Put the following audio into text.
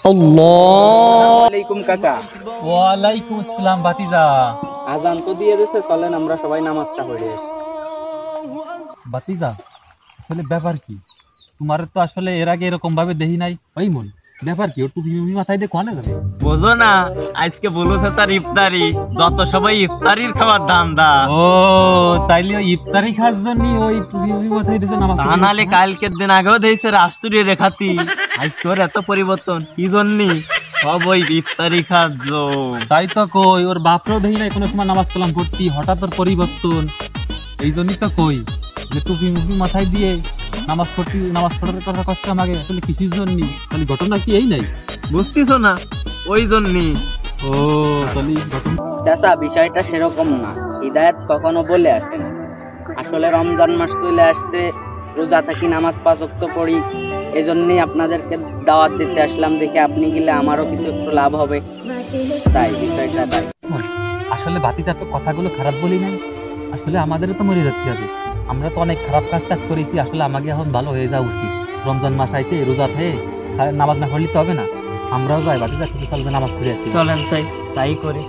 আলাইকুম কাকা। ওয়ালাইকুম আসসালাম ভাতিজা। আজান তো দিয়ে দিচ্ছে, চলেন আমরা সবাই নামাজটা পড়ে আসি। ভাতিজা আসলে ব্যাপার কি, তোমার তো আসলে এর আগে এরকম ভাবে দেখি নাই। ওই মন ব্যাপার কি, টুপি মাথায় দিয়ে কোনে যাবে? বোঝো না, আজকে বলেছে তার ইফতারি, যত সবাই ইফতারির খাবার ধান্দা। ও তাইলে ওই ইফতারি খাওয়ার জন্য ওই টুপি মাথায় দিয়ে নামাজ তা নাহলে কালকের দিন আগেও দিয়েছে রাষ্ট্রীয় রেখাতি। আজকে ওর এত পরিবর্তন কি জন্য? সব ওই ইফতারি খাদ্য। তাই তো কই, ওর বাপরাও দেখি নাই কোনো সময় নামাজ কালাম পড়তি, হঠাৎ ওর পরিবর্তন। এই জন্যই তো কই যে টুপি মাথায় দিয়ে নামাজ পড়ার কথা কষ্ট আমাকে আসলে কিছুর জন্য। তাহলে ঘটনা কি এই নাই? বুঝতেছ না, ওই জন্যই। ও তাহলে ঘটনা চাচা বিষয়টা সেরকম না, হিদায়াত কখনো বলে আসে না। আসলে রমজান মাস চলে আসছে, রোজা থাকি, নামাজ 5 ওয়াক্ত পড়ি, এজন্যই আপনাদেরকে দাওয়াত দিতে আসলাম, দেখে আপনি গেলে আমারও কিছু একটু লাভ হবে, তাই বিষয়টা তাই। আসলে ভাতিজা তো কথাগুলো খারাপ বলি নাই, আসলে আমাদেরও তো মরে যাচ্ছে হবে। আমরা তো অনেক খারাপ কাজ করেছি, আসলে আমাকে এখন ভালো হয়ে যাওয়া উচিত। রমজান মাস আইছে, রোজা থেকে নামাজ না পড়লে তো হবে না। আমরাও যাই ভাতিজা, শুধু চলবে নামাজ পড়ে আসি। চলেন তাই করি।